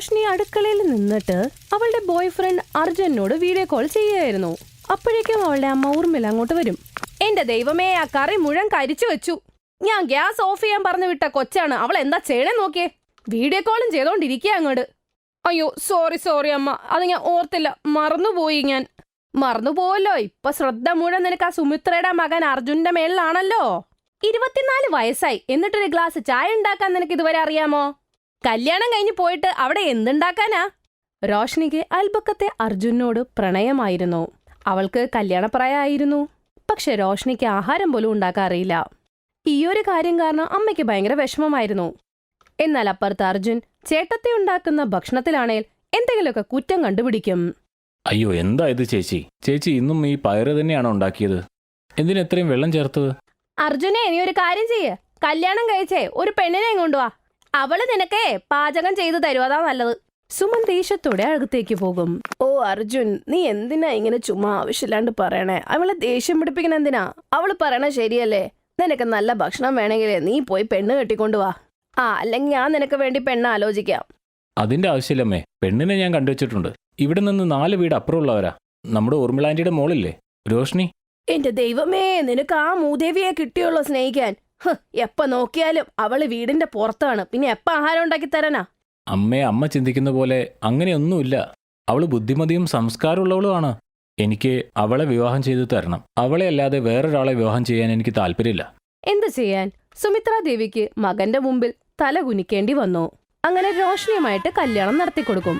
റോഷ്നി അടുക്കളയിൽ നിന്നിട്ട് അവളുടെ ബോയ് ഫ്രണ്ട് അർജുനോട് വീഡിയോ കോൾ ചെയ്യായിരുന്നു. അപ്പോഴേക്കും അവളുടെ അമ്മ ഊർമിള അങ്ങോട്ട് വരും. എന്റെ ദൈവമേ, ആ കറി മുഴുവൻ കരിച്ചു വെച്ചു. ഞാൻ ഗ്യാസ് ഓഫ് ചെയ്യാൻ പറഞ്ഞു വിട്ട കൊച്ചാണ്. അവൾ എന്താ ചെയ്യണേ നോക്കിയേ. വീഡിയോ കോളും ചെയ്തോണ്ടിരിക്കുക അങ്ങോട്ട്. അയ്യോ സോറി അമ്മ, അത് ഞാൻ ഓർത്തില്ല, മറന്നുപോയി. ഞാൻ മറന്നുപോയല്ലോ. ഇപ്പൊ ശ്രദ്ധ മുഴുവൻ നിനക്ക് ആ സുമിത്രയുടെ മകൻ അർജുന്റെ മേളിലാണല്ലോ. 24 വയസ്സായി, എന്നിട്ടൊരു ഗ്ലാസ് ചായ ഉണ്ടാക്കാൻ നിനക്ക് ഇതുവരെ അറിയാമോ? കല്യാണം കഴിഞ്ഞ് പോയിട്ട് അവിടെ എന്തുണ്ടാക്കാനാ? റോഷ്നിക്ക് അയൽപക്കത്തെ അർജുനോട് പ്രണയമായിരുന്നു. അവൾക്ക് കല്യാണപ്രായമായിരുന്നു. പക്ഷെ റോഷ്നിക്ക് ആഹാരം പോലും ഉണ്ടാക്കാൻ അറിയില്ല. ഈയൊരു കാര്യം കാരണം അമ്മയ്ക്ക് ഭയങ്കര വിഷമമായിരുന്നു. എന്നാൽ അപ്പുറത്ത് അർജുൻ ചേട്ടത്തി ഉണ്ടാക്കുന്ന ഭക്ഷണത്തിലാണേൽ എന്തെങ്കിലുമൊക്കെ കുറ്റം കണ്ടുപിടിക്കും. അയ്യോ, എന്താ ഇത് ചേച്ചി ഇന്നും ഈ പയറ് തന്നെയാണോ ഉണ്ടാക്കിയത്? എന്തിനാ ഇത്രയും വെള്ളം ചേർത്തത്? അർജുനെ, നീ ഒരു കാര്യം ചെയ്യ്. കല്യാണം കഴിച്ചേ ഒരു പെണ്ണിനെ കൊണ്ടുവാ. അവള് നിനക്കേ പാചകം ചെയ്തു തരും, അതാ നല്ലത്. സുമൻ ദേഷ്യത്തോടെ അകത്തേക്ക് പോകും. ഓ അർജുൻ, നീ എന്തിനാ ഇങ്ങനെ ചുമ്മാ ആവശ്യമില്ലാണ്ട് പറയണേ? അവളെ ദേഷ്യം പിടിപ്പിക്കണ എന്തിനാ? അവള് പറയണ ശരിയല്ലേ? നിനക്ക് നല്ല ഭക്ഷണം വേണമെങ്കിലേ നീ പോയി പെണ്ണ് കെട്ടിക്കൊണ്ടുവാ. അല്ലെങ്കിൽ ഞാൻ നിനക്ക് വേണ്ടി പെണ്ണ് ആലോചിക്കാം. അതിന്റെ ആവശ്യമില്ലമ്മേ, പെണ്ണിനെ ഞാൻ കണ്ടുവച്ചിട്ടുണ്ട്. ഇവിടെ നിന്ന് 4 വീട് അപ്പുറമുള്ളവരാ. നമ്മുടെ ഊർമിളാന്റിയുടെ മോളില്ലേ രോഷ്നി. എന്റെ ദൈവമേ, നിനക്ക് ആ മൂദേവിയെ കിട്ടിയുള്ളൂ സ്നേഹിക്കാൻ. എപ്പ നോക്കിയാലും അവള് വീടിന്റെ പുറത്താണ്, പിന്നെ എപ്പ ആഹാരം ഉണ്ടാക്കി തരാനാ? അമ്മ ചിന്തിക്കുന്ന പോലെ അങ്ങനെയൊന്നുമില്ല. അവള് ബുദ്ധിമതിയും സംസ്കാരമുള്ളവളുമാണ്. എനിക്ക് അവളെ വിവാഹം ചെയ്തു തരണം. അവളെ അല്ലാതെ വേറൊരാളെ വിവാഹം ചെയ്യാൻ എനിക്ക് താല്പര്യമില്ല. എന്ത് ചെയ്യാൻ? സുമിത്രാ ദേവിക്ക് മകന്റെ മുമ്പിൽ തല കുനിക്കേണ്ടി വന്നു. അങ്ങനെ റോഷ്നിയുമായിട്ട് കല്യാണം നടത്തിക്കൊടുക്കും.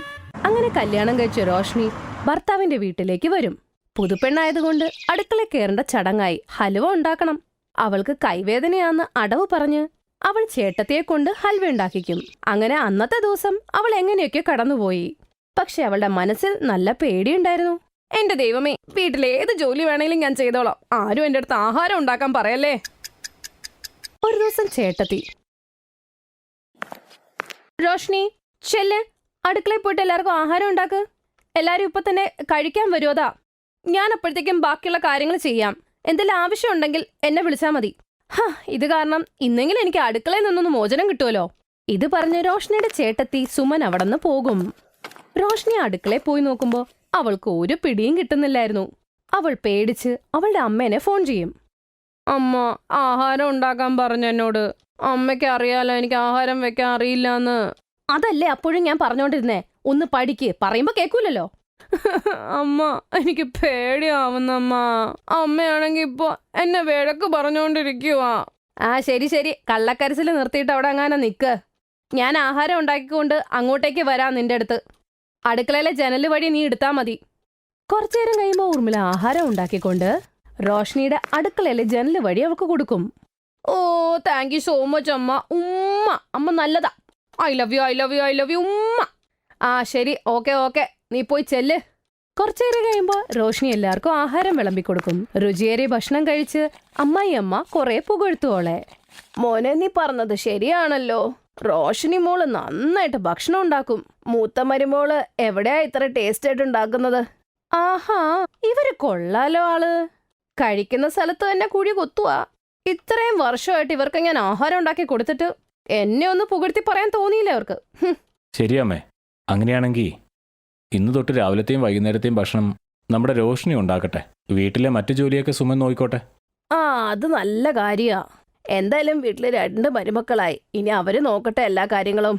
അങ്ങനെ കല്യാണം കഴിച്ച റോഷ്നി ഭർത്താവിന്റെ വീട്ടിലേക്ക് വരും. പുതുപ്പെണ്ണായതുകൊണ്ട് അടുക്കള കയറേണ്ട ചടങ്ങായി. ഹൽവ ഉണ്ടാക്കണം. അവൾക്ക് കൈവേദനയാന്ന് അടവ് പറഞ്ഞ് അവൾ ചേട്ടത്തിയെ കൊണ്ട് ഹൽവ ഉണ്ടാക്കിക്കും. അങ്ങനെ അന്നത്തെ ദിവസം അവൾ എങ്ങനെയൊക്കെ കടന്നുപോയി. പക്ഷെ അവളുടെ മനസ്സിൽ നല്ല പേടിയുണ്ടായിരുന്നു. എന്റെ ദൈവമേ, വീട്ടിലേത് ജോലി വേണേലും ഞാൻ ചെയ്തോളാം. ആരും എന്റെ അടുത്ത് ആഹാരം ഉണ്ടാക്കാൻ പറയല്ലേ. ഒരു ദിവസം ചേട്ടത്തി, റോഷ്നി ചെല്ല്, അടുക്കളയിൽ പോയിട്ട് എല്ലാവർക്കും ആഹാരം ഉണ്ടാക്ക്. എല്ലാരും ഇപ്പൊ തന്നെ കഴിക്കാൻ വരുമതാ. ഞാൻ അപ്പോഴത്തേക്കും ബാക്കിയുള്ള കാര്യങ്ങൾ ചെയ്യാം. എന്തെങ്കിലും ആവശ്യമുണ്ടെങ്കിൽ എന്നെ വിളിച്ചാൽ മതി. ഇത് കാരണം ഇന്നെങ്കിലും എനിക്ക് അടുക്കളയിൽ നിന്നൊന്ന് മോചനം കിട്ടുമല്ലോ. ഇത് പറഞ്ഞ് റോഷ്നിയുടെ ചേട്ടത്തി സുമൻ അവിടെ നിന്ന് പോകും. റോഷ്നി അടുക്കളയിൽ പോയി നോക്കുമ്പോ അവൾക്ക് ഒരു പിടിയും കിട്ടുന്നില്ലായിരുന്നു. അവൾ പേടിച്ച് അവളുടെ അമ്മേനെ ഫോൺ ചെയ്യും. അമ്മ, ആഹാരം ഉണ്ടാക്കാൻ പറഞ്ഞു എന്നോട്. അമ്മയ്ക്ക് അറിയാലോ എനിക്ക് ആഹാരം വെക്കാൻ അറിയില്ലാന്ന്. അതല്ലേ അപ്പോഴും ഞാൻ പറഞ്ഞോണ്ടിരുന്നേ, ഒന്ന് പഠിക്ക്. പറയുമ്പോ കേൾക്കൂലല്ലോ. അമ്മ, എനിക്ക് പേടിയാവുന്നമ്മ. അമ്മയാണെങ്കി ഇപ്പൊ എന്നെ വിഴക്ക് പറഞ്ഞോണ്ടിരിക്കുവാ. ശരി, കള്ളക്കരച്ചിൽ നിർത്തിയിട്ട് അവിടെ അങ്ങനെ നിക്ക്. ഞാൻ ആഹാരം ഉണ്ടാക്കിക്കൊണ്ട് അങ്ങോട്ടേക്ക് വരാം നിന്റെ അടുത്ത്. അടുക്കളയിലെ ജനല് വഴി നീ എടുത്താ മതി. കുറച്ചേരം കഴിയുമ്പോ ഊർമിള ആഹാരം ഉണ്ടാക്കിക്കൊണ്ട് റോഷ്നിയുടെ അടുക്കളയിലെ ജനല് വഴി അവൾക്ക് കൊടുക്കും. ഓ, താങ്ക് യു സോ മച്ച് അമ്മ. അമ്മ നല്ലതാ. ഐ ലവ് യു ഉമ്മ. ശരി, ഓക്കെ, നീ പോയി ചെല്ല്. കുറച്ചേരം കഴിയുമ്പോ റോഷ്നി എല്ലാവർക്കും ആഹാരം വിളമ്പിക്കൊടുക്കും. രുചിയേറിയ ഭക്ഷണം കഴിച്ച് അമ്മായിയമ്മ കുറെ പുകഴ്ത്തുവോളെ. മോനെ, നീ പറഞ്ഞത് ശരിയാണല്ലോ. റോഷ്നി മോള് നന്നായിട്ട് ഭക്ഷണം ഉണ്ടാക്കും. മൂത്ത മരുമോള് എവിടെയാ ഇത്ര ടേസ്റ്റ് ആയിട്ട് ഉണ്ടാക്കുന്നത്? ഇവര് കൊള്ളാലോ ആള്. കഴിക്കുന്ന സ്ഥലത്ത് തന്നെ കൂടി കൊത്തുവാ. ഇത്രയും വർഷമായിട്ട് ഇവർക്ക് ഞാൻ ആഹാരം ഉണ്ടാക്കി കൊടുത്തിട്ട് എന്നെ ഒന്ന് പുകഴ്ത്തി പറയാൻ തോന്നിയില്ല അവർക്ക്. ശരിയമ്മേ, അങ്ങനെയാണെങ്കിൽ ഇന്ന് തൊട്ട് രാവിലത്തെയും വൈകുന്നേരത്തെയും ഭക്ഷണം നമ്മുടെ രോഷ്നി ഉണ്ടാക്കട്ടെ. വീട്ടിലെ മറ്റു ജോലിയൊക്കെ സുമൻ നോയിക്കോട്ടെ. അത് നല്ല കാര്യാ. എന്തായാലും വീട്ടില് 2 മരുമക്കളായി. ഇനി അവര് നോക്കട്ടെ എല്ലാ കാര്യങ്ങളും.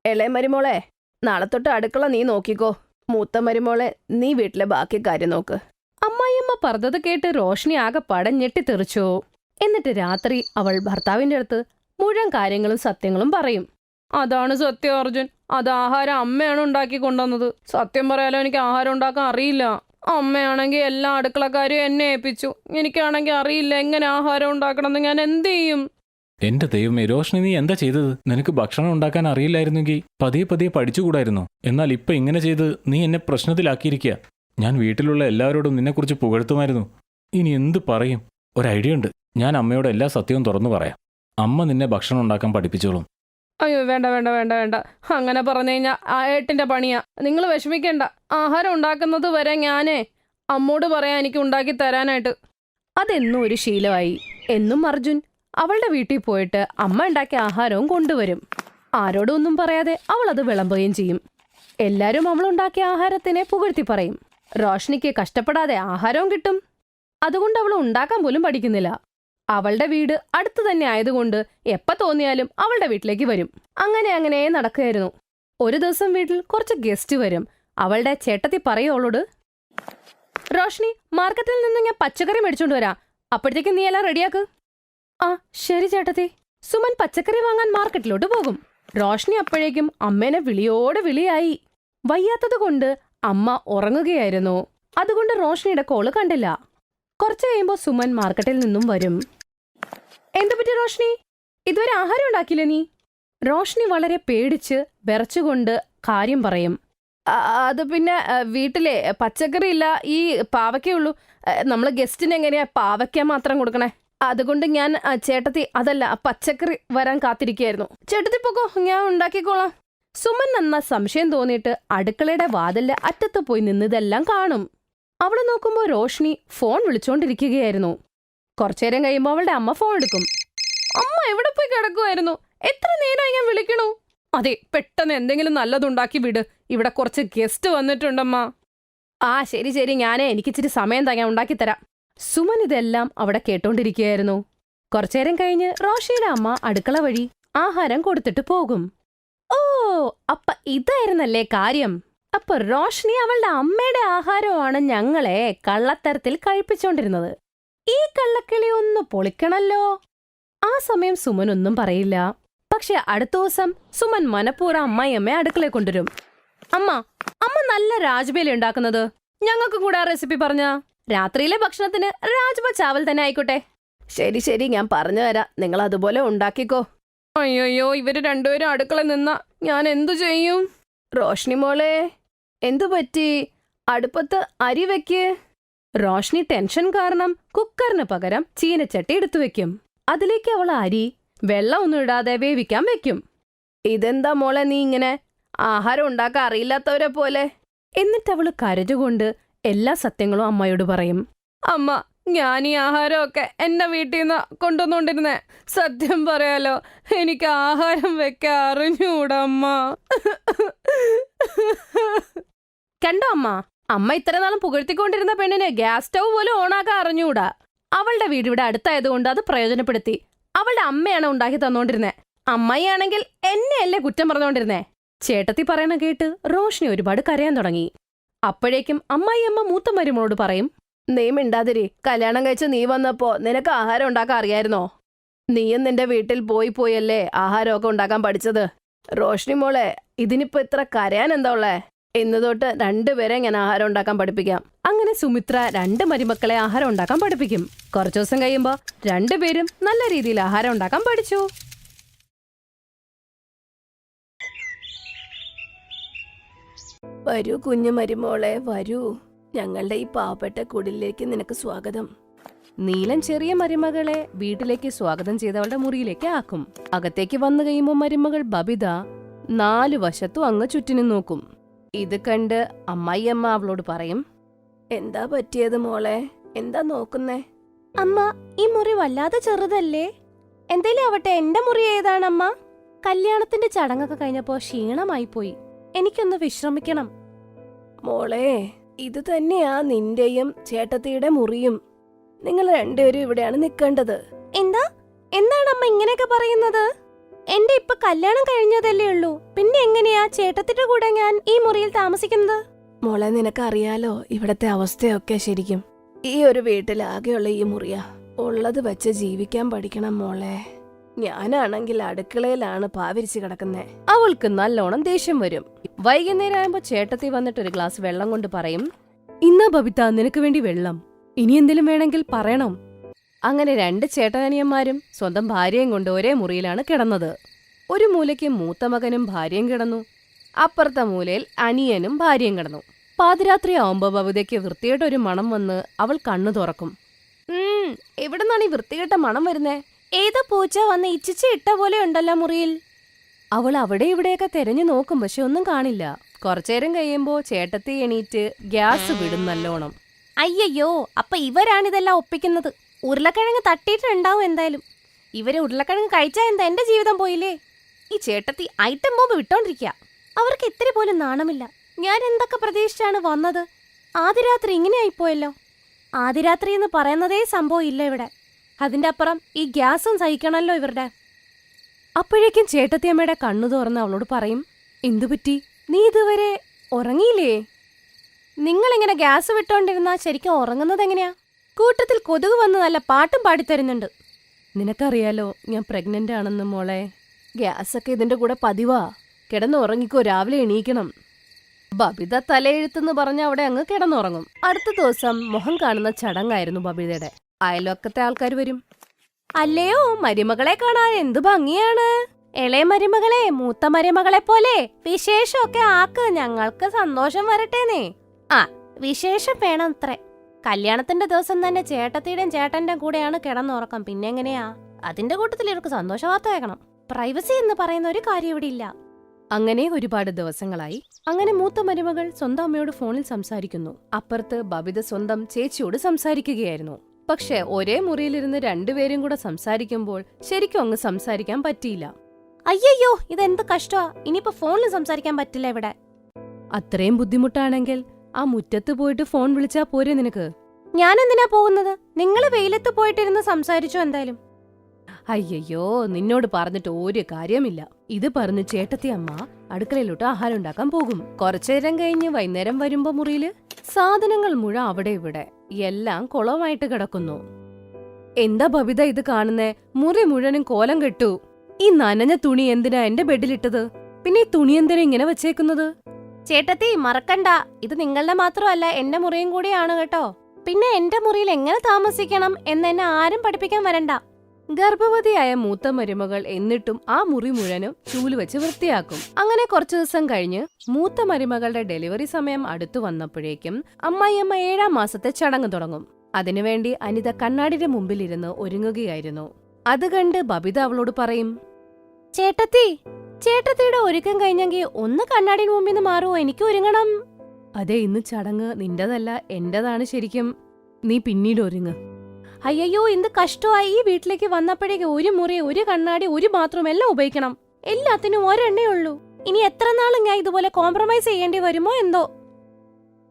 ഇളയ മരുമോളെ, നാളെ തൊട്ട് അടുക്കള നീ നോക്കിക്കോ. മൂത്ത മരുമോളെ, നീ വീട്ടിലെ ബാക്കി കാര്യം നോക്ക്. അമ്മായിയമ്മ പറഞ്ഞത് കേട്ട് റോഷ്നി ആകെപ്പാടെ ഞെട്ടിത്തെറിച്ചു. എന്നിട്ട് രാത്രി അവൾ ഭർത്താവിന്റെ അടുത്ത് മുഴുവൻ കാര്യങ്ങളും സത്യങ്ങളും പറയും. അതാണ് സത്യം അർജുൻ. അത് ആഹാരം അമ്മയാണ് ഉണ്ടാക്കി കൊണ്ടുവന്നത്. സത്യം പറയാലോ, എനിക്ക് ആഹാരം ഉണ്ടാക്കാൻ അറിയില്ല. അമ്മയാണെങ്കിൽ എല്ലാ അടുക്കളക്കാരും എന്നെ ഏൽപ്പിച്ചു. എനിക്കാണെങ്കിൽ അറിയില്ല എങ്ങനെ ആഹാരം ഉണ്ടാക്കണമെന്ന്. ഞാൻ എന്ത് ചെയ്യും? എന്റെ ദൈവമേ രോഷ്നി, നീ എന്താ ചെയ്തത്? നിനക്ക് ഭക്ഷണം ഉണ്ടാക്കാൻ അറിയില്ലായിരുന്നെങ്കിൽ പതിയെ പഠിച്ചുകൂടായിരുന്നു. എന്നാൽ ഇപ്പൊ ഇങ്ങനെ ചെയ്ത് നീ എന്നെ പ്രശ്നത്തിലാക്കിയിരിക്കുക. ഞാൻ വീട്ടിലുള്ള എല്ലാവരോടും നിന്നെക്കുറിച്ച് പുകഴ്ത്തുമായിരുന്നു. ഇനി എന്ത് പറയും? ഒരു ഐഡിയ ഉണ്ട്. ഞാൻ അമ്മയോട് എല്ലാ സത്യവും തുറന്നു പറയാം. അമ്മ നിന്നെ ഭക്ഷണം ഉണ്ടാക്കാൻ പഠിപ്പിച്ചോളും. അയ്യോ, വേണ്ട, അങ്ങനെ പറഞ്ഞു കഴിഞ്ഞാൽ ഏട്ടിന്റെ പണിയാ. നിങ്ങൾ വിഷമിക്കണ്ട. ആഹാരം ഉണ്ടാക്കുന്നത് വരെ ഞാനേ അമ്മോട് പറയാൻ എനിക്ക് ഉണ്ടാക്കി തരാനായിട്ട്. അതെന്നും ഒരു ശീലമായി. എന്നും അർജുൻ അവളുടെ വീട്ടിൽ പോയിട്ട് അമ്മ ഉണ്ടാക്കിയ ആഹാരവും കൊണ്ടുവരും. ആരോടും ഒന്നും പറയാതെ അവൾ അത് വിളമ്പുകയും ചെയ്യും. എല്ലാരും അവളുണ്ടാക്കിയ ആഹാരത്തിനെ പുകഴ്ത്തി പറയും. റോഷ്നിക്ക് കഷ്ടപ്പെടാതെ ആഹാരവും കിട്ടും. അതുകൊണ്ട് അവൾ ഉണ്ടാക്കാൻ പോലും പഠിക്കുന്നില്ല. അവളുടെ വീട് അടുത്ത് തന്നെ ആയതുകൊണ്ട് എപ്പ തോന്നിയാലും അവളുടെ വീട്ടിലേക്ക് വരും. അങ്ങനെ നടക്കുകയായിരുന്നു. ഒരു ദിവസം വീട്ടിൽ കുറച്ച് ഗസ്റ്റ് വരും. അവളുടെ ചേട്ടത്തി പറയും അവളോട്, റോഷ്നി, മാർക്കറ്റിൽ നിന്ന് ഞാൻ പച്ചക്കറി മേടിച്ചോണ്ട് വരാം. അപ്പോഴത്തേക്കും നീ എല്ലാം റെഡിയാക്ക്. ആ ശരി ചേട്ടത്തി. സുമൻ പച്ചക്കറി വാങ്ങാൻ മാർക്കറ്റിലോട്ട് പോകും. റോഷ്നി അപ്പോഴേക്കും അമ്മേനെ വിളിയോടെ വിളിയായി. വയ്യാത്തത് കൊണ്ട് അമ്മ ഉറങ്ങുകയായിരുന്നു. അതുകൊണ്ട് റോഷ്നിയുടെ കോള് കണ്ടില്ല. കുറച്ചു കഴിയുമ്പോൾ സുമൻ മാർക്കറ്റിൽ നിന്നും വരും. എന്തു പറ്റി റോഷ്നി? ഇതുവരെ ആഹാരം ഉണ്ടാക്കിയില്ലേ നീ? റോഷ്നി വളരെ പേടിച്ച് വിറച്ചുകൊണ്ട് കാര്യം പറയും. അത് പിന്നെ വീട്ടിലെ പച്ചക്കറി ഇല്ല, ഈ പാവയ്ക്കേ ഉള്ളൂ. നമ്മൾ ഗസ്റ്റിന് എങ്ങനെയാ പാവയ്ക്ക മാത്രം കൊടുക്കണേ? അതുകൊണ്ട് ഞാൻ ചേട്ടത്തി അതല്ല പച്ചക്കറി വരാൻ കാത്തിരിക്കുകയായിരുന്നു. ചേട്ടത്തി പോക്കോ, ഞാൻ ഉണ്ടാക്കിക്കോളാം. സുമൻ എന്ന സംശയം തോന്നിയിട്ട് അടുക്കളയുടെ വാതിലിന്റെ അറ്റത്ത് പോയി നിന്നിതെല്ലാം കാണും. അവള് നോക്കുമ്പോൾ റോഷ്നി ഫോൺ വിളിച്ചോണ്ടിരിക്കുകയായിരുന്നു. കുറച്ചേരം കഴിയുമ്പോൾ അവളുടെ അമ്മ ഫോൺ എടുക്കും. അമ്മ എവിടെ പോയി കിടക്കുമായിരുന്നു? എത്ര നേരമായി ഞാൻ വിളിക്കണു? അതെ, പെട്ടെന്ന് എന്തെങ്കിലും നല്ലതുണ്ടാക്കി വിട്. ഇവിടെ കുറച്ച് ഗസ്റ്റ് വന്നിട്ടുണ്ടമ്മ. ആ ശരി ശരി, എനിക്കിച്ചിരി സമയം താ, ഞാൻ ഉണ്ടാക്കിത്തരാം. സുമൻ ഇതെല്ലാം അവിടെ കേട്ടോണ്ടിരിക്കുകയായിരുന്നു. കുറച്ചേരം കഴിഞ്ഞ് റോഷിയുടെ അമ്മ അടുക്കള വഴി ആഹാരം കൊടുത്തിട്ട് പോകും. ഓ, അപ്പ ഇതായിരുന്നല്ലേ കാര്യം. അപ്പൊ റോഷ്നി അവളുടെ അമ്മയുടെ ആഹാരമാണ് ഞങ്ങളെ കള്ളത്തരത്തിൽ കഴിപ്പിച്ചോണ്ടിരുന്നത്. ഈ കള്ളക്കിളി ഒന്ന് പൊളിക്കണല്ലോ. ആ സമയം സുമൻ ഒന്നും പറയില്ല. പക്ഷെ അടുത്ത ദിവസം സുമൻ മനപ്പൂർവ്വം അമ്മായിയമ്മയെ അടുക്കളയെ കൊണ്ടുവരും. അമ്മ നല്ല രാജ്മയില ഉണ്ടാക്കുന്നത്. ഞങ്ങൾക്ക് കൂടെ ആ റെസിപ്പി പറഞ്ഞ. രാത്രിയിലെ ഭക്ഷണത്തിന് രാജ്മ ചാവൽ തന്നെ ആയിക്കോട്ടെ. ശരി ശരി, ഞാൻ പറഞ്ഞു തരാം. നിങ്ങൾ അതുപോലെ ഉണ്ടാക്കിക്കോ. അയ്യോയ്യോ, ഇവര് രണ്ടുപേരും അടുക്കള നിന്നാ ഞാൻ എന്തു ചെയ്യും? റോഷ്നി മോളെ, എന്തു പറ്റി? അടുപ്പത്ത് അരി വെക്ക്. റോഷ്നി ടെൻഷൻ കാരണം കുക്കറിന് പകരം ചീനച്ചട്ടി എടുത്തു വെക്കും. അതിലേക്ക് അവൾ അരി വെള്ളം ഒന്നും ഇടാതെ വേവിക്കാൻ വെക്കും. ഇതെന്താ മോളെ നീ ഇങ്ങനെ? ആഹാരം ഉണ്ടാക്കാൻ അറിയില്ലാത്തവരെ പോലെ. എന്നിട്ട് അവള് കരഞ്ഞുകൊണ്ട് എല്ലാ സത്യങ്ങളും അമ്മയോട് പറയും. അമ്മ, ഞാൻ ഈ ആഹാരമൊക്കെ എന്റെ വീട്ടിൽ നിന്ന് കൊണ്ടുവന്നോണ്ടിരുന്നേ. സത്യം പറയാലോ, എനിക്ക് ആഹാരം വെക്കാൻ അറിഞ്ഞൂടമ്മ. കണ്ടോ അമ്മ ഇത്ര നാളും പുകഴ്ത്തിക്കൊണ്ടിരുന്ന പെണ്ണിന് ഗ്യാസ് സ്റ്റൗ പോലും ഓണാക്കാൻ അറിഞ്ഞൂടാ. അവളുടെ വീട് ഇവിടെ അടുത്തായതുകൊണ്ട് അത് പ്രയോജനപ്പെടുത്തി. അവളുടെ അമ്മയാണ് ഉണ്ടാക്കി തന്നോണ്ടിരുന്നേ. അമ്മയാണെങ്കിൽ എന്നെയല്ലേ കുറ്റം പറഞ്ഞോണ്ടിരുന്നേ. ചേട്ടത്തി പറയണ കേട്ട് റോഷ്നി ഒരുപാട് കരയാൻ തുടങ്ങി. അപ്പോഴേക്കും അമ്മായിയമ്മ മൂത്ത മരുമോളോട് പറയും, നീ മിണ്ടാതിരി. കല്യാണം കഴിച്ച് നീ വന്നപ്പോ നിനക്ക് ആഹാരം ഉണ്ടാക്കാൻ അറിയായിരുന്നോ? നീയും നിന്റെ വീട്ടിൽ പോയല്ലേ ആഹാരമൊക്കെ ഉണ്ടാക്കാൻ പഠിച്ചത്. റോഷ്നി മോളെ, ഇതിനിപ്പോ ഇത്ര കരയാൻ എന്താ ഉള്ളേ? ഇന്ന് തൊട്ട് രണ്ടുപേരെ ഞാൻ ആഹാരം ഉണ്ടാക്കാൻ പഠിപ്പിക്കാം. അങ്ങനെ സുമിത്ര 2 മരുമക്കളെ ആഹാരം ഉണ്ടാക്കാൻ പഠിപ്പിക്കും. കുറച്ചു ദിവസം കഴിയുമ്പോ രണ്ടുപേരും നല്ല രീതിയിൽ ആഹാരം ഉണ്ടാക്കാൻ പഠിച്ചു. വരൂ കുഞ്ഞു മരുമോളെ, വരൂ. ഞങ്ങളുടെ ഈ പാവപ്പെട്ട കുടിലേക്ക് നിനക്ക് സ്വാഗതം. നീലൻ ചെറിയ മരുമകളെ വീട്ടിലേക്ക് സ്വാഗതം ചെയ്തവളുടെ മുറിയിലേക്ക് ആക്കും. അകത്തേക്ക് വന്നു കഴിയുമ്പോൾ മരുമകൾ ബബിത 4 വശത്തും അങ്ങ് ചുറ്റിനും നോക്കും. ഇത് കണ്ട് അമ്മായിയമ്മ അവളോട് പറയും, എന്താ പറ്റിയത് മോളെ? എന്താ നോക്കുന്നേ? അമ്മ, ഈ മുറി വല്ലാതെ ചെറുതല്ലേ? എന്തേലും ആവട്ടെ, എന്റെ മുറി ഏതാണമ്മ? കല്യാണത്തിന്റെ ചടങ്ങൊക്കെ കഴിഞ്ഞപ്പോ ക്ഷീണമായി പോയി. എനിക്കൊന്ന് വിശ്രമിക്കണം. മോളെ, ഇത് തന്നെയാ നിന്റെയും ചേട്ടത്തിയുടെ മുറിയും. നിങ്ങൾ രണ്ടുപേരും ഇവിടെയാണ് നിൽക്കേണ്ടത്. എന്താണ് അമ്മ ഇങ്ങനെയൊക്കെ പറയുന്നത്? എന്റെ ഇപ്പൊ കല്യാണം കഴിഞ്ഞതല്ലേ ഉള്ളൂ. പിന്നെ എങ്ങനെയാ ചേട്ടത്തിന്റെ കൂടെ ഞാൻ ഈ മുറിയിൽ താമസിക്കുന്നത്? മോളെ, നിനക്കറിയാലോ ഇവിടത്തെ അവസ്ഥയൊക്കെ. ശരിക്കും ഈ ഒരു വീട്ടിലാകെയുള്ള ഈ മുറിയാ. ഉള്ളത് വെച്ച് ജീവിക്കാൻ പഠിക്കണം മോളെ. ഞാനാണെങ്കിൽ അടുക്കളയിലാണ് പാവിരിച്ച് കിടക്കുന്നേ. അവൾക്ക് നല്ലോണം ദേഷ്യം വരും. വൈകുന്നേരം ആകുമ്പോ ചേട്ടത്തി വന്നിട്ട് ഒരു ഗ്ലാസ് വെള്ളം കൊണ്ട് പറയും, ഇന്നാ ബബിത, നിനക്ക് വേണ്ടി വെള്ളം. ഇനി എന്തെങ്കിലും വേണമെങ്കിൽ പറയണം. അങ്ങനെ 2 ചേട്ടനിയന്മാരും സ്വന്തം ഭാര്യയും കൊണ്ട് ഒരേ മുറിയിലാണ് കിടന്നത്. ഒരു മൂലയ്ക്ക് മൂത്ത മകനും ഭാര്യയും കിടന്നു. അപ്പുറത്തെ മൂലയിൽ അനിയനും ഭാര്യയും കിടന്നു. പാതിരാത്രി ആവുമ്പോ ബബിതയ്ക്ക് വൃത്തികെട്ടൊരു മണം വന്ന് അവൾ കണ്ണു തുറക്കും. എവിടെന്നാണ് ഈ വൃത്തികെട്ട മണം വരുന്നേ? ഏതോ പൂച്ച വന്ന് ഇച്ചിച്ച ഇട്ട പോലെ ഉണ്ടല്ലോ മുറിയിൽ. അവൾ അവിടെ ഇവിടെയൊക്കെ തെരഞ്ഞു നോക്കും, പക്ഷെ ഒന്നും കാണില്ല. കുറച്ചേരം കഴിയുമ്പോ ചേട്ടത്തി എണീറ്റ് ഗ്യാസ് വിടും നല്ലോണം. അയ്യയ്യോ, അപ്പൊ ഇവരാണിതെല്ലാം ഒപ്പിക്കുന്നത്. ഉരുളക്കിഴങ്ങ് തട്ടിയിട്ടുണ്ടാവും എന്തായാലും. ഇവര് ഉരുളക്കിഴങ്ങ് കഴിച്ചാ എന്താ, എന്റെ ജീവിതം പോയില്ലേ? ഈ ചേട്ടത്തി ഐറ്റം ബോംബ് വിട്ടോണ്ടിരിക്കുക. അവർക്ക് ഇത്തിരി പോലും നാണമില്ല. ഞാൻ എന്തൊക്കെ പ്രതീക്ഷിച്ചാണ് വന്നത്. ആദ്യരാത്രി ഇങ്ങനെ ആയിപ്പോയല്ലോ. ആദ്യരാത്രി എന്ന് പറയുന്നതേ സംഭവം ഇല്ല ഇവിടെ. അതിന്റെ അപ്പുറം ഈ ഗ്യാസും സഹിക്കണമല്ലോ ഇവരുടെ. അപ്പോഴേക്കും ചേട്ടത്തിയമ്മയുടെ കണ്ണു തുറന്ന് അവളോട് പറയും, എന്തുപറ്റി, നീ ഇതുവരെ ഉറങ്ങിയില്ലേ? നിങ്ങളിങ്ങനെ ഗ്യാസ് വിട്ടോണ്ടിരുന്നാ ശരിക്കും ഉറങ്ങുന്നത് എങ്ങനെയാ? കൂട്ടത്തിൽ കൊതുക് വന്ന് നല്ല പാട്ടും പാടിത്തരുന്നുണ്ട്. നിനക്കറിയാലോ ഞാൻ പ്രഗ്നന്റ് ആണെന്ന് മോളെ. ഗ്യാസൊക്കെ ഇതിന്റെ കൂടെ പതിവാ. കിടന്നുറങ്ങിക്കോ, രാവിലെ എണീക്കണം. ബബിത തലയെഴുത്തെന്ന് പറഞ്ഞ അവിടെ അങ്ങ് കിടന്നുറങ്ങും. അടുത്ത ദിവസം മുഖം കാണുന്ന ചടങ്ങായിരുന്നു ബബിതയുടെ. അയൽവക്കത്തെ ആൾക്കാർ വരും. അല്ലയോ, മരുമകളെ കാണാൻ എന്തു ഭംഗിയാണ്. ഇളയ മരുമകളെ മൂത്ത മരുമകളെ പോലെ വിശേഷമൊക്കെ ആക്ക്, ഞങ്ങൾക്ക് സന്തോഷം വരട്ടേന്നേ. ആ, വിശേഷം വേണം അത്രേ. കല്യാണത്തിന്റെ ദിവസം തന്നെ ചേട്ടത്തിയുടെയും ചേട്ടന്റെ കൂടെയാണ് കിടന്നുറക്കം. പിന്നെ എങ്ങനെയാ? അതിന്റെ കൂട്ടത്തിൽ ഇവർക്ക് സന്തോഷ വാർത്ത കേൾക്കണം. പ്രൈവസി എന്ന് പറയുന്ന ഒരു കാര്യം ഇവിടെ ഇല്ല. അങ്ങനെ ഒരുപാട് ദിവസങ്ങളായി. അങ്ങനെ മൂത്ത മരുമകൾ സ്വന്തം അമ്മയോട് ഫോണിൽ സംസാരിക്കുന്നു. അപ്പുറത്ത് ബബിത സ്വന്തം ചേച്ചിയോട് സംസാരിക്കുകയായിരുന്നു. പക്ഷെ ഒരേ മുറിയിലിരുന്ന് രണ്ടുപേരും കൂടെ സംസാരിക്കുമ്പോൾ ശരിക്കും അങ്ങ് സംസാരിക്കാൻ പറ്റിയില്ല. അയ്യോ, ഇതെന്ത് കഷ്ടമാ. ഇനിയിപ്പോ ഫോണിൽ സംസാരിക്കാൻ പറ്റില്ല ഇവിടെ. അത്രയും ബുദ്ധിമുട്ടാണെങ്കിൽ ആ മുറ്റത്ത് പോയിട്ട് ഫോൺ വിളിച്ചാ പോരെ നിനക്ക്? ഞാൻ എന്തിനാ പോകുന്നത്? നിങ്ങൾ വെയിലത്ത് പോയിട്ടിരുന്ന് സംസാരിച്ചോ എന്തായാലും. അയ്യോ, നിന്നോട് പറഞ്ഞിട്ട് ഒരു കാര്യമില്ല. ഇത് പറഞ്ഞ് ചേട്ടത്തി അമ്മ അടുക്കളയിലോട്ട് ആഹാരം ഉണ്ടാക്കാൻ പോകും. കുറച്ചേരം കഴിഞ്ഞ് വൈകുന്നേരം വരുമ്പോ മുറിയില് സാധനങ്ങൾ മുഴുവൻ അവിടെ ഇവിടെ എല്ലാം കുളമായിട്ട് കിടക്കുന്നു. എന്താ ബബിത ഇത് കാണുന്നേ? മുറി മുഴുവനും കോലം കെട്ടു. ഈ നനഞ്ഞ തുണി എന്തിനാ എന്റെ ബെഡിലിട്ടത്? പിന്നെ ഈ തുണി എന്തിനാ ഇങ്ങനെ വെച്ചേക്കുന്നത്? ചേട്ടത്തി മറക്കണ്ട, ഇത് നിങ്ങളുടെ മാത്രമല്ല എന്റെ മുറിയും കൂടിയാണ് കേട്ടോ. പിന്നെ എന്റെ മുറിയിൽ എങ്ങനെ താമസിക്കണം എന്നെ ആരും പഠിപ്പിക്കാൻ വരണ്ട. ഗർഭവതിയായ മൂത്ത മരുമകൾ എന്നിട്ടും ആ മുറി മുഴുവനും ചൂല് വെച്ച് വൃത്തിയാക്കും. അങ്ങനെ കുറച്ചു ദിവസം കഴിഞ്ഞ് മൂത്ത മരുമകളുടെ ഡെലിവറി സമയം അടുത്തു വന്നപ്പോഴേക്കും അമ്മായിയമ്മ 7-ാം മാസത്തെ ചടങ്ങ് തുടങ്ങും. അതിനുവേണ്ടി അനിത കണ്ണാടിയുടെ മുമ്പിലിരുന്ന് ഒരുങ്ങുകയായിരുന്നു. അത് കണ്ട് ബബിത അവളോട് പറയും, ചേട്ടത്തിയുടെ ഒരുക്കം കഴിഞ്ഞെങ്കിൽ ഒന്ന് കണ്ണാടിന് മുമ്പിൽ നിന്ന് മാറുമോ? എനിക്ക് ഒരുങ്ങണം. അതെ, ഇന്ന് ചടങ്ങ് നിന്റേതല്ല, എന്റേതാണ് ശരിക്കും. നീ പിന്നീട് ഒരുങ്ങ്. അയ്യോ, എന്ത് കഷ്ടമായി. ഈ വീട്ടിലേക്ക് വന്നപ്പോഴേക്ക് ഒരു മുറി, ഒരു കണ്ണാടി, ഒരു ബാത്റൂം എല്ലാം ഉപയോഗിക്കണം. എല്ലാത്തിനും ഒരെണ്ണേ ഉള്ളൂ. ഇനി എത്ര നാളും ഞാൻ ഇതുപോലെ കോംപ്രമൈസ് ചെയ്യേണ്ടി വരുമോ എന്തോ.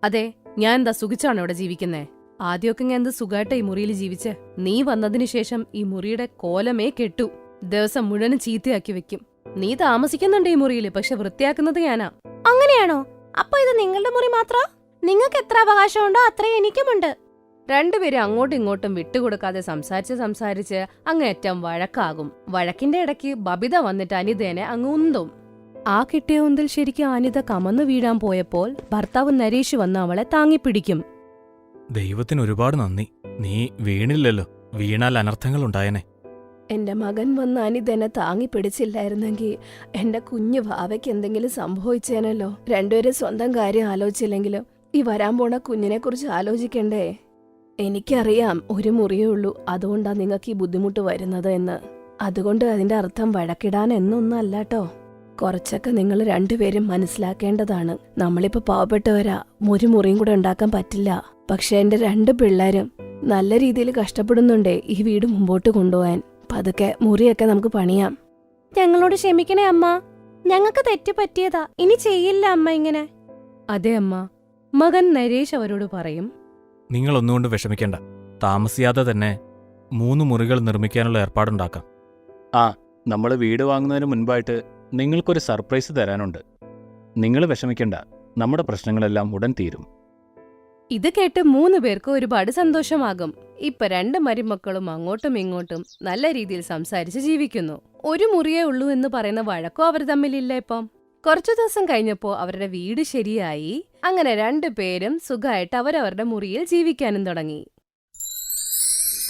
അതെ, ഞാൻ എന്താ സുഖിച്ചാണോ ഇവിടെ ജീവിക്കുന്നേ? ആദ്യമൊക്കെ ഞാൻ എന്ത് സുഖമായിട്ടാ ഈ മുറിയിൽ ജീവിച്ചേ. നീ വന്നതിന് ശേഷം ഈ മുറിയുടെ കോലമേ കെട്ടു. ദിവസം മുഴുവനും ചീത്തയാക്കി വെക്കും. നീ താമസിക്കുന്നുണ്ട് ഈ മുറിയിൽ, പക്ഷെ വൃത്തിയാക്കുന്നത് ഞാനാ. അങ്ങനെയാണോ? അപ്പൊ ഇത് നിങ്ങളുടെ മുറി മാത്രാ? നിങ്ങൾക്ക് എത്ര അവകാശമുണ്ടോ അത്രയും എനിക്കുമുണ്ട്. രണ്ടുപേരും അങ്ങോട്ടും ഇങ്ങോട്ടും വിട്ടുകൊടുക്കാതെ സംസാരിച്ച് അങ്ങേറ്റം വഴക്കാകും. വഴക്കിന്റെ ഇടയ്ക്ക് ബബിത വന്നിട്ട് അനിതേനെ അങ്ങ് ഉന്തും. ആ കിട്ടിയ ഉന്തിൽ ശരിക്കും അനിത കമന്നു വീഴാൻ പോയപ്പോൾ ഭർത്താവ് നരേഷ് വന്ന് അവളെ താങ്ങിപ്പിടിക്കും. ദൈവത്തിന് ഒരുപാട് നന്ദി, നീ വീണില്ലല്ലോ. വീണാൽ അനർത്ഥങ്ങൾ ഉണ്ടായനെ. എന്റെ മകൻ വന്ന് അനിതനെ താങ്ങി പിടിച്ചില്ലായിരുന്നെങ്കിൽ എന്റെ കുഞ്ഞു ഭാവയ്ക്ക് എന്തെങ്കിലും സംഭവിച്ചേനല്ലോ. രണ്ടുപേരും സ്വന്തം കാര്യം ആലോചിച്ചില്ലെങ്കിലും ഈ വരാൻ പോണ കുഞ്ഞിനെ കുറിച്ച് ആലോചിക്കണ്ടേ? എനിക്കറിയാം ഒരു മുറിയേ ഉള്ളൂ, അതുകൊണ്ടാ നിങ്ങൾക്ക് ഈ ബുദ്ധിമുട്ട് വരുന്നത് എന്ന്. അതുകൊണ്ട് അതിന്റെ അർത്ഥം വഴക്കിടാൻ എന്നൊന്നും അല്ലാട്ടോ. കുറച്ചൊക്കെ നിങ്ങൾ രണ്ടുപേരും മനസ്സിലാക്കേണ്ടതാണ്. നമ്മളിപ്പോ പാവപ്പെട്ടവരാ, ഒരു മുറിയും കൂടെ ഉണ്ടാക്കാൻ പറ്റില്ല. പക്ഷെ എന്റെ 2 പിള്ളേരും നല്ല രീതിയിൽ കഷ്ടപ്പെടുന്നുണ്ടേ ഈ വീട് മുമ്പോട്ട് കൊണ്ടുപോകാൻ. പതുക്കെ മുറിയൊക്കെ നമുക്ക് പണിയാം. ഞങ്ങളോട് ക്ഷമിക്കണേ അമ്മ, ഞങ്ങൾക്ക് തെറ്റ് പറ്റിയതാ. ഇനി ചെയ്യില്ല അമ്മ ഇങ്ങനെ. അതെ അമ്മ. മകൻ നരേഷ് അവരോട് പറയും, നിങ്ങളൊന്നുകൊണ്ട് വിഷമിക്കേണ്ട. താമസിയാതെ തന്നെ 3 മുറികൾ നിർമ്മിക്കാനുള്ള ഏർപ്പാടുണ്ടാക്കാം. നമ്മൾ വീട് വാങ്ങുന്നതിന് മുൻപായിട്ട് നിങ്ങൾക്കൊരു സർപ്രൈസ് തരാനുണ്ട്. നിങ്ങൾ വിഷമിക്കേണ്ട, നമ്മുടെ പ്രശ്നങ്ങളെല്ലാം ഉടൻ തീരും. ഇത് കേട്ട് 3 പേർക്ക് ഒരുപാട് സന്തോഷമാകും. ഇപ്പൊ 2 മരുമക്കളും അങ്ങോട്ടും ഇങ്ങോട്ടും നല്ല രീതിയിൽ സംസാരിച്ച് ജീവിക്കുന്നു. ഒരു മുറിയേ ഉള്ളൂ എന്ന് പറയുന്ന വഴക്കോ അവർ തമ്മിലില്ല ഇപ്പം. കുറച്ചു ദിവസം കഴിഞ്ഞപ്പോ അവരുടെ വീട് ശരിയായി. അങ്ങനെ 2 പേരും സുഖമായിട്ട് അവരവരുടെ മുറിയിൽ ജീവിക്കാനും തുടങ്ങി.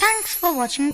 Thanks for watching.